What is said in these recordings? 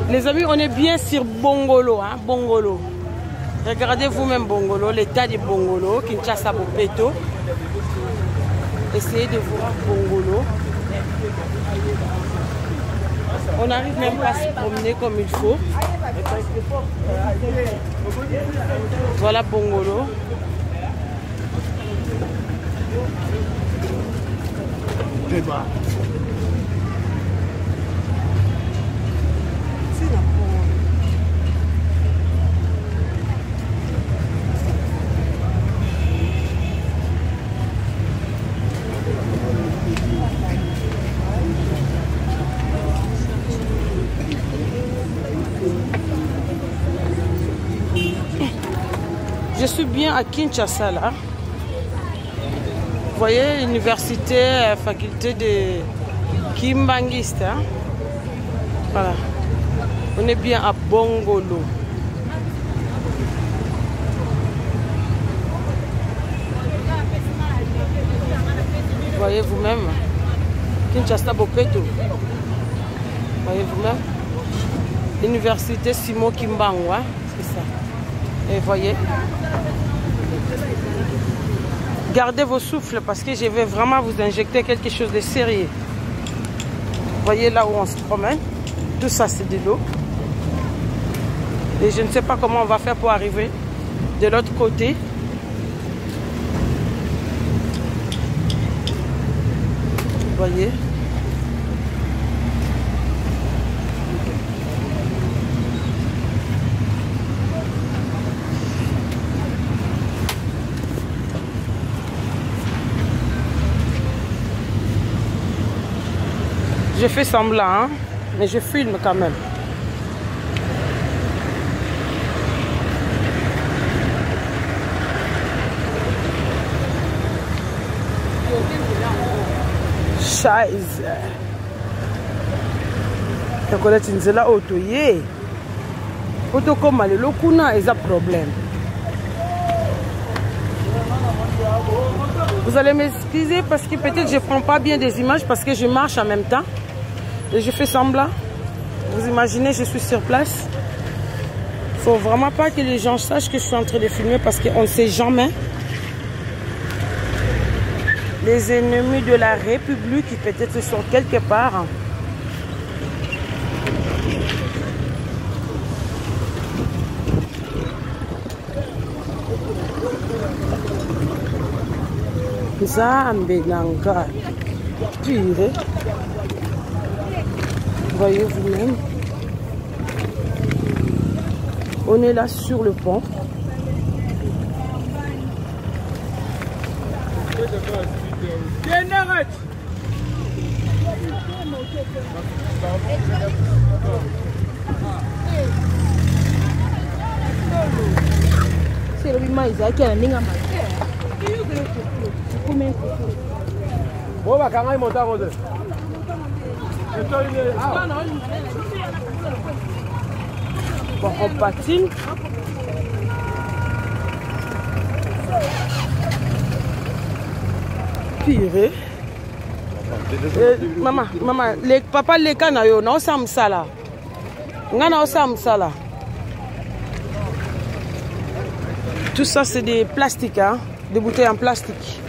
Les amis, on est bien sur Bongolo, hein, Bongolo. Regardez vous-même Bongolo, l'état de Bongolo, Kinshasa Bopeto. Essayez de voir Bongolo. On n'arrive même pas à se promener comme il faut. Voilà Bongolo. Je suis bien à Kinshasa là. Vous voyez, université, faculté de Kimbangiste. Hein? Voilà. On est bien à Bongolo. Vous voyez vous-même. Kinshasa Bopeto. Vous voyez vous-même. Université Simon Kimbangwa. C'est ça. Et voyez. Gardez vos souffles parce que je vais vraiment vous injecter quelque chose de sérieux. Voyez là où on se promène. Tout ça c'est de l'eau. Et je ne sais pas comment on va faire pour arriver de l'autre côté. Voyez. Je fais semblant, hein, mais je filme quand même. Scheiße. Chocolate nzela otoye. Oto comme le lokuna est un problème. Vous allez m'excuser parce que peut-être je ne prends pas bien des images parce que je marche en même temps. Et je fais semblant. Vous imaginez, je suis sur place. Il ne faut vraiment pas que les gens sachent que je suis en train de filmer parce qu'on ne sait jamais. Les ennemis de la République qui peut-être sont quelque part. Zambelanga. Pire. Voyez vous-même. On est là sur le pont. C'est le bima Isaac a ninga bon, on patine. Pire. Maman, papa les canayo, non sam sala. Ngana sam sala. Tout ça c'est des plastiques, hein, des bouteilles en plastique.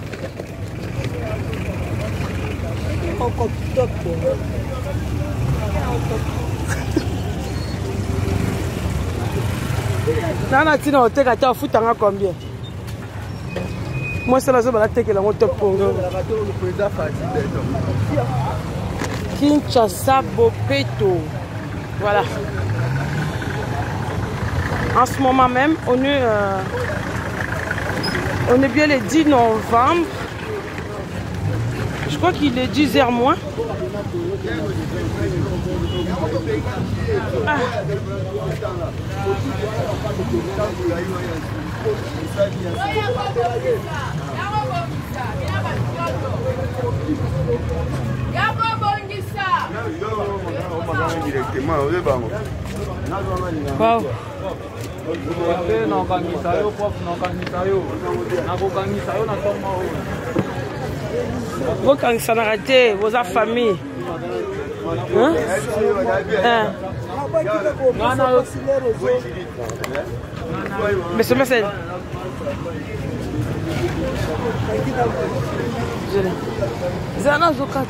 Nana tina au teka ta futanga combien? Moi c'est la zone la teka la moto Congo. Kinshasa Bopeto. Voilà. En ce moment même, on est bien le 10 novembre. Je crois qu'il est 10h moins. Ah. Wow. Vos candidatures, vos familles. Hein? Monsieur Messel. Zana Zokat.